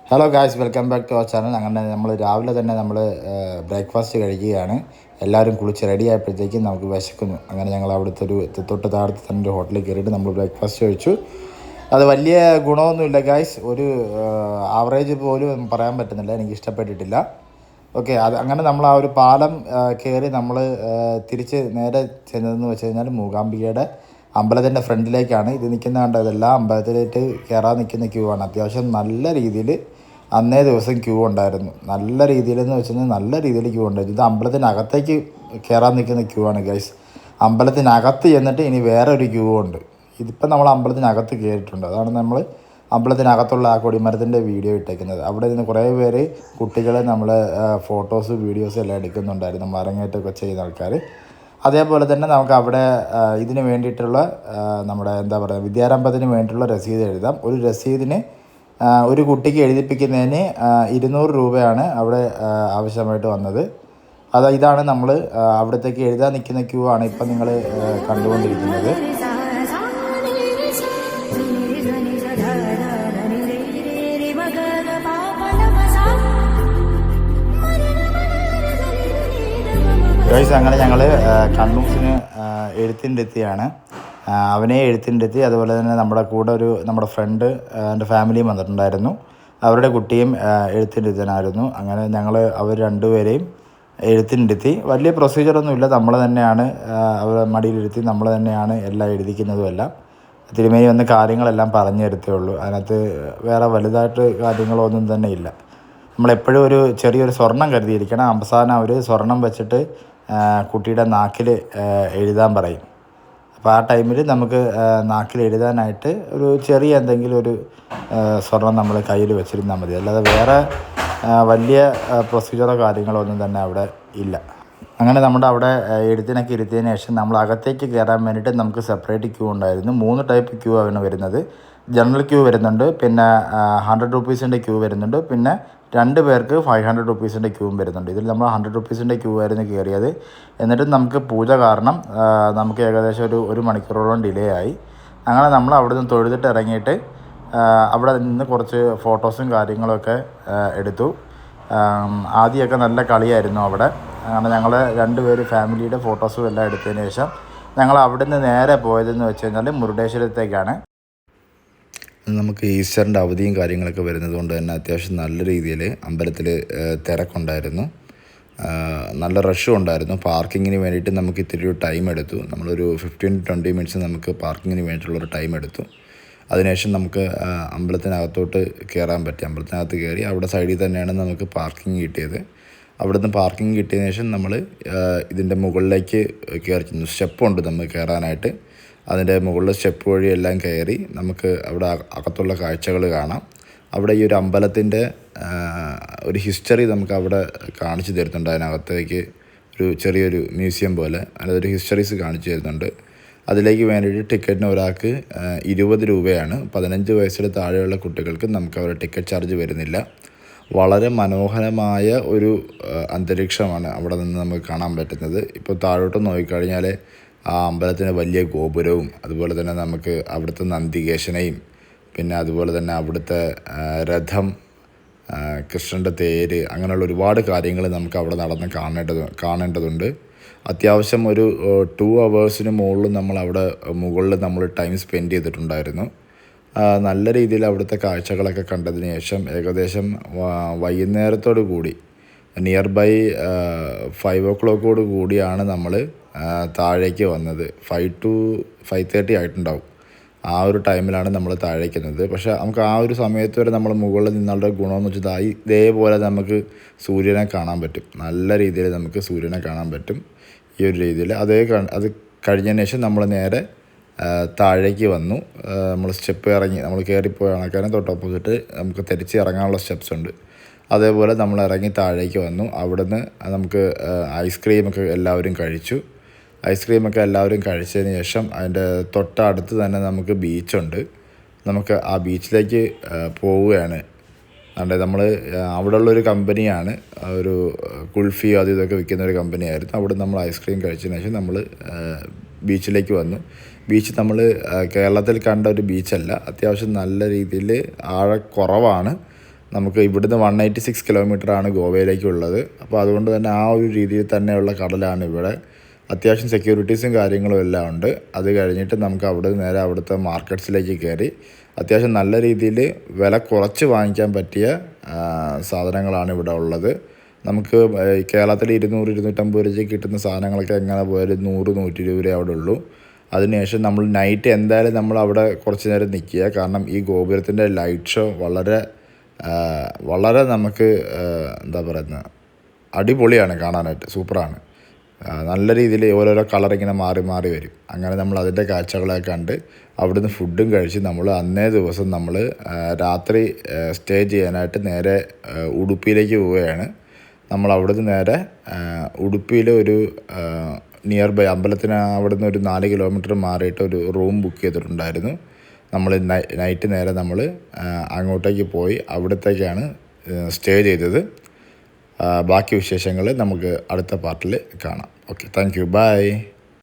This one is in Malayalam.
Hello guys, welcome back to our channel. അങ്ങനെ നമ്മൾ രാവിലെ തന്നെ ബ്രേക്ക്ഫാസ്റ്റ് കഴിക്കുകയാണ്. എല്ലാവരും കുളിച്ച് റെഡി ആയപ്പോഴത്തേക്കും നമുക്ക് വിശക്കുന്നു. അങ്ങനെ ഞങ്ങൾ അവിടുത്തെ ഒരു തൊട്ട് താഴത്ത് തന്നെ ഒരു ഹോട്ടലിൽ കയറിയിട്ട് നമ്മൾ ബ്രേക്ക്ഫാസ്റ്റ് കഴിച്ചു. അത് വലിയ ഗുണമൊന്നുമില്ല ഗായ്സ്, ഒരു ആവറേജ് പോലും പറയാൻ പറ്റുന്നില്ല, എനിക്ക് ഇഷ്ടപ്പെട്ടിട്ടില്ല. ഓക്കെ, അങ്ങനെ നമ്മൾ ആ ഒരു പാലം കയറി നമ്മൾ തിരിച്ച് നേരെ ചെന്നതെന്ന് വെച്ച് കഴിഞ്ഞാൽ മൂകാംബികയുടെ അമ്പലത്തിൻ്റെ ഫ്രണ്ടിലേക്കാണ്. ഇത് നിൽക്കുന്ന കണ്ടോ, ഇതെല്ലാം അമ്പലത്തിലേക്ക് കയറാൻ നിൽക്കുന്ന ക്യൂ ആണ്. അത്യാവശ്യം നല്ല രീതിയിൽ അന്നേ ദിവസം ക്യൂ ഉണ്ടായിരുന്നു. നല്ല രീതിയിലെന്ന് വെച്ച് കഴിഞ്ഞാൽ നല്ല രീതിയിൽ ക്യൂ ഉണ്ടായിരുന്നു. ഇത് അമ്പലത്തിനകത്തേക്ക് കയറാൻ നിൽക്കുന്ന ക്യൂ ആണ് ഗൈസ്. അമ്പലത്തിനകത്ത് ചെന്നിട്ട് ഇനി വേറെ ഒരു ക്യൂ ഉണ്ട്. ഇതിപ്പം നമ്മൾ അമ്പലത്തിനകത്ത് കയറിയിട്ടുണ്ട്. അതാണ് നമ്മൾ അമ്പലത്തിനകത്തുള്ള ആ കൊടിമരത്തിൻ്റെ വീഡിയോ ഇട്ടേക്കുന്നത്. അവിടെ നിന്ന് കുറേ പേര് കുട്ടികളെ നമ്മൾ ഫോട്ടോസ് വീഡിയോസ് എല്ലാം എടുക്കുന്നുണ്ടായിരുന്നു, അരങ്ങേറ്റമൊക്കെ ചെയ്യുന്ന ആൾക്കാർ. അതേപോലെ തന്നെ നമുക്ക് അവിടെ ഇതിന് വേണ്ടിയിട്ടുള്ള നമ്മുടെ എന്താ പറയുക, വിദ്യാരംഭത്തിന് വേണ്ടിയിട്ടുള്ള രസീത് എഴുതാം. ഒരു രസീതിന് ഒരു കുട്ടിക്ക് എഴുതിപ്പിക്കുന്നതിന് 200 രൂപയാണ് അവിടെ ആവശ്യമായിട്ട് വന്നത്. ഇതാണ് നമ്മൾ അവിടത്തേക്ക് എഴുതാൻ നിൽക്കുന്ന ക്യൂ ആണ് ഇപ്പം നിങ്ങൾ കണ്ടുകൊണ്ടിരിക്കുന്നത്. ഗൈസ്, അങ്ങനെ ഞങ്ങൾ കണ്ണൂസിന് എഴുത്തിൻ്റെ എത്തിയാണ്. അവനെ എഴുത്തിൻ്റെ എത്തി. അതുപോലെ തന്നെ നമ്മുടെ ഫ്രണ്ട് എൻ്റെ ഫാമിലിയും വന്നിട്ടുണ്ടായിരുന്നു. അവരുടെ കുട്ടിയും എഴുത്തിൻ്റെ എത്തിനായിരുന്നു. അങ്ങനെ അവർ രണ്ടുപേരെയും എഴുത്തിൻ്റെ എത്തി. വലിയ പ്രൊസീജിയറൊന്നുമില്ല, നമ്മൾ തന്നെയാണ് അവർ മടിയിലിരുത്തി നമ്മൾ തന്നെയാണ് എല്ലാം എഴുതിക്കുന്നതും എല്ലാം. തിരുമേനി വന്ന് കാര്യങ്ങളെല്ലാം പറഞ്ഞു തരത്തേ ഉള്ളൂ. അതിനകത്ത് വേറെ വലുതായിട്ട് കാര്യങ്ങളൊന്നും തന്നെ ഇല്ല. നമ്മളെപ്പോഴും ഒരു ചെറിയൊരു സ്വർണം കരുതിയിരിക്കണം. അവസാനം അവർ സ്വർണം വെച്ചിട്ട് കുട്ടിയുടെ നാക്കിൽ എഴുതാൻ പറയും. അപ്പോൾ ആ ടൈമിൽ നമുക്ക് നാക്കിൽ എഴുതാനായിട്ട് ഒരു ചെറിയ എന്തെങ്കിലും ഒരു സ്വർണം നമ്മൾ കയ്യിൽ വെച്ചിരുന്നാൽ മതി. അല്ലാതെ വേറെ വലിയ പ്രൊസീജിയറോ കാര്യങ്ങളോ ഒന്നും തന്നെ അവിടെ ഇല്ല. അങ്ങനെ നമ്മുടെ അവിടെ എഴുത്തിനൊക്കെ ഇരുത്തിയതിന് ശേഷം നമ്മൾ അകത്തേക്ക് കയറാൻ വേണ്ടിയിട്ട് നമുക്ക് സെപ്പറേറ്റ് ക്യൂ ഉണ്ടായിരുന്നു. 3 ടൈപ്പ് ക്യൂ ആണ് വരുന്നത്. ജനറൽ ക്യൂ വരുന്നുണ്ട്, പിന്നെ 100 റുപ്പീസിൻ്റെ ക്യൂ വരുന്നുണ്ട്, പിന്നെ 2 പേർക്ക് 500 റുപ്പീസിൻ്റെ ക്യൂവും വരുന്നുണ്ട്. ഇതിൽ നമ്മൾ 100 റുപ്പീസിൻ്റെ ക്യൂ ആയിരുന്നു കയറിയത്. എന്നിട്ട് നമുക്ക് പൂജ കാരണം നമുക്ക് ഏകദേശം ഒരു മണിക്കൂറോളം ഡിലേ ആയി. അങ്ങനെ നമ്മൾ അവിടെ നിന്ന് തൊഴുതിട്ട് ഇറങ്ങിയിട്ട് അവിടെ നിന്ന് കുറച്ച് ഫോട്ടോസും കാര്യങ്ങളൊക്കെ എടുത്തു. ആദ്യമൊക്കെ നല്ല കളിയായിരുന്നു അവിടെ. അങ്ങനെ ഞങ്ങൾ 2 പേര് ഫാമിലിയുടെ ഫോട്ടോസും എല്ലാം എടുത്തതിന് ശേഷം ഞങ്ങൾ അവിടെ നിന്ന് നേരെ പോയതെന്ന് വെച്ച് കഴിഞ്ഞാൽ മുരുടേശ്വരത്തേക്കാണ്. നമുക്ക് ഈസ്റ്ററിൻ്റെ അവധിയും കാര്യങ്ങളൊക്കെ വരുന്നത് കൊണ്ട് തന്നെ അത്യാവശ്യം നല്ല രീതിയിൽ അമ്പലത്തിൽ തിരക്കുണ്ടായിരുന്നു. നല്ല റഷും ഉണ്ടായിരുന്നു. പാർക്കിങ്ങിന് വേണ്ടിയിട്ട് നമുക്ക് ഇത്തിരി ഒരു ടൈം എടുത്തു. നമ്മളൊരു 15-20 മിനിറ്റ്സ് നമുക്ക് പാർക്കിങ്ങിന് വേണ്ടിയിട്ടുള്ളൊരു ടൈം എടുത്തു. അതിനുശേഷം നമുക്ക് അമ്പലത്തിനകത്തോട്ട് കയറാൻ പറ്റി. അമ്പലത്തിനകത്ത് കയറി അവിടെ സൈഡിൽ തന്നെയാണ് നമുക്ക് പാർക്കിംഗ് കിട്ടിയത്. അവിടുന്ന് പാർക്കിംഗ് കിട്ടിയതിന് ശേഷം നമ്മൾ ഇതിൻ്റെ മുകളിലേക്ക് കയറി ചെന്നു. സ്റ്റെപ്പുണ്ട് നമുക്ക് കയറാനായിട്ട്. അതിൻ്റെ മുകളിൽ സ്റ്റെപ്പ് വഴി എല്ലാം കയറി നമുക്ക് അവിടെ അകത്തുള്ള കാഴ്ചകൾ കാണാം. അവിടെ ഈ ഒരു അമ്പലത്തിൻ്റെ ഒരു ഹിസ്റ്ററി നമുക്ക് അവിടെ കാണിച്ചു തരുന്നുണ്ട്. അതിനകത്തേക്ക് ഒരു ചെറിയൊരു മ്യൂസിയം പോലെ അതൊരു ഹിസ്റ്ററീസ് കാണിച്ചു തരുന്നുണ്ട്. അതിലേക്ക് വേണ്ടിയിട്ട് ടിക്കറ്റിന് ഒരാൾക്ക് 20 രൂപയാണ്. 15 വയസ്സിന് താഴെയുള്ള കുട്ടികൾക്ക് നമുക്ക് അവിടെ ടിക്കറ്റ് ചാർജ് വരുന്നില്ല. വളരെ മനോഹരമായ ഒരു അന്തരീക്ഷമാണ് അവിടെ നിന്ന് നമുക്ക് കാണാൻ പറ്റുന്നത്. ഇപ്പോൾ താഴോട്ട് നോക്കിക്കഴിഞ്ഞാൽ ആ അമ്പലത്തിന് വലിയ ഗോപുരവും അതുപോലെ തന്നെ നമുക്ക് അവിടുത്തെ നന്ദികേശനെയും പിന്നെ അതുപോലെ തന്നെ അവിടുത്തെ രഥം, കൃഷ്ണൻ്റെ തേര്, അങ്ങനെയുള്ള ഒരുപാട് കാര്യങ്ങൾ നമുക്ക് അവിടെ നടന്ന് കാണേണ്ടതുണ്ട്. അത്യാവശ്യം ഒരു 2 അവേഴ്സിന് മുകളിൽ നമ്മളവിടെ മുകളിൽ നമ്മൾ ടൈം സ്പെൻഡ് ചെയ്തിട്ടുണ്ടായിരുന്നു. നല്ല രീതിയിൽ അവിടുത്തെ കാഴ്ചകളൊക്കെ കണ്ടതിന് ശേഷം ഏകദേശം വൈകുന്നേരത്തോടു കൂടി നിയർ ബൈ 5 o'clock കൂടിയാണ് നമ്മൾ താഴേക്ക് വന്നത്. 5 to 5:30 ആയിട്ടുണ്ടാവും. ആ ഒരു ടൈമിലാണ് നമ്മൾ താഴേക്ക് വന്നത്. പക്ഷേ നമുക്ക് ആ ഒരു സമയത്ത് വരെ നമ്മൾ മുകളിൽ നിന്നുള്ള ഗുണമെന്ന് വെച്ചാൽ ഇതേപോലെ നമുക്ക് സൂര്യനെ കാണാൻ പറ്റും. നല്ല രീതിയിൽ നമുക്ക് സൂര്യനെ കാണാൻ പറ്റും ഈ ഒരു രീതിയിൽ. അത് കഴിഞ്ഞതിന് ശേഷം നമ്മൾ നേരെ താഴേക്ക് വന്നു. നമ്മൾ സ്റ്റെപ്പ് ഇറങ്ങി നമ്മൾ കയറിപ്പോയ കണക്കാണ് തൊട്ട് ഓപ്പോസിറ്റ് നമുക്ക് തിരിച്ച് ഇറങ്ങാനുള്ള സ്റ്റെപ്സ് ഉണ്ട്. അതേപോലെ നമ്മൾ ഇറങ്ങി താഴേക്ക് വന്നു. അവിടുന്ന് നമുക്ക് ഐസ്ക്രീമൊക്കെ എല്ലാവരും കഴിച്ചു. ഐസ്ക്രീമൊക്കെ എല്ലാവരും കഴിച്ചതിന് ശേഷം അതിൻ്റെ തൊട്ടടുത്ത് തന്നെ നമുക്ക് ബീച്ചുണ്ട്. നമുക്ക് ആ ബീച്ചിലേക്ക് പോവുകയാണ്. അതുകൊണ്ട് നമ്മൾ അവിടെ ഉള്ളൊരു കമ്പനിയാണ്, ഒരു കുൾഫി അത് ഇതൊക്കെ വിൽക്കുന്ന ഒരു കമ്പനിയായിരുന്നു. അവിടെ നമ്മൾ ഐസ്ക്രീം കഴിച്ചതിന് ശേഷം നമ്മൾ ബീച്ചിലേക്ക് വന്നു. ബീച്ച് നമ്മൾ കേരളത്തിൽ കണ്ട ഒരു ബീച്ചല്ല, അത്യാവശ്യം നല്ല രീതിയിൽ ആഴക്കുറവാണ്. നമുക്ക് ഇവിടുന്ന് 186 കിലോമീറ്ററാണ് ഗോവയിലേക്കുള്ളത്. അപ്പോൾ അതുകൊണ്ട് തന്നെ ആ ഒരു രീതിയിൽ തന്നെയുള്ള കടലാണ് ഇവിടെ. അത്യാവശ്യം സെക്യൂരിറ്റീസും കാര്യങ്ങളും എല്ലാം ഉണ്ട്. അത് കഴിഞ്ഞിട്ട് നമുക്ക് അവിടെ നേരെ അവിടുത്തെ മാർക്കറ്റ്സിലേക്ക് കയറി അത്യാവശ്യം നല്ല രീതിയിൽ വില കുറച്ച് വാങ്ങിക്കാൻ പറ്റിയ സാധനങ്ങളാണ് ഇവിടെ ഉള്ളത്. നമുക്ക് കേരളത്തിൽ 200-250 രൂപയ്ക്ക് കിട്ടുന്ന സാധനങ്ങളൊക്കെ എങ്ങനെ പോയാലും 100-120 രൂപ അവിടെ ഉള്ളൂ. അതിനുശേഷം നമ്മൾ നൈറ്റ് എന്തായാലും നമ്മൾ അവിടെ കുറച്ച് നേരം നിൽക്കുക. കാരണം ഈ ഗോപുരത്തിൻ്റെ ലൈറ്റ് ഷോ വളരെ നമുക്ക് എന്താ പറയുന്നത്, അടിപൊളിയാണ് കാണാനായിട്ട്, സൂപ്പറാണ്. നല്ല രീതിയിൽ ഓരോരോ കളർ ഇങ്ങനെ മാറി മാറി വരും. അങ്ങനെ നമ്മൾ അതിൻ്റെ കാഴ്ചകളൊക്കെ കണ്ട് അവിടുന്ന് ഫുഡും കഴിച്ച് നമ്മൾ അന്നേ ദിവസം നമ്മൾ രാത്രി സ്റ്റേ ചെയ്യാനായിട്ട് നേരെ ഉടുപ്പിയിലേക്ക് പോവുകയാണ്. നമ്മൾ അവിടുന്ന് നേരെ ഉടുപ്പിയിൽ ഒരു നിയർ ബൈ അമ്പലത്തിന് അവിടുന്ന് ഒരു 4 കിലോമീറ്റർ മാറിയിട്ട് ഒരു റൂം ബുക്ക് ചെയ്തിട്ടുണ്ടായിരുന്നു. നമ്മൾ നൈറ്റ് നേരെ നമ്മൾ അങ്ങോട്ടേക്ക് പോയി അവിടത്തേക്കാണ് സ്റ്റേ ചെയ്തത്. ബാക്കി വിശേഷങ്ങൾ നമുക്ക് അടുത്ത പാർട്ടിൽ കാണാം. Okay, thank you, by.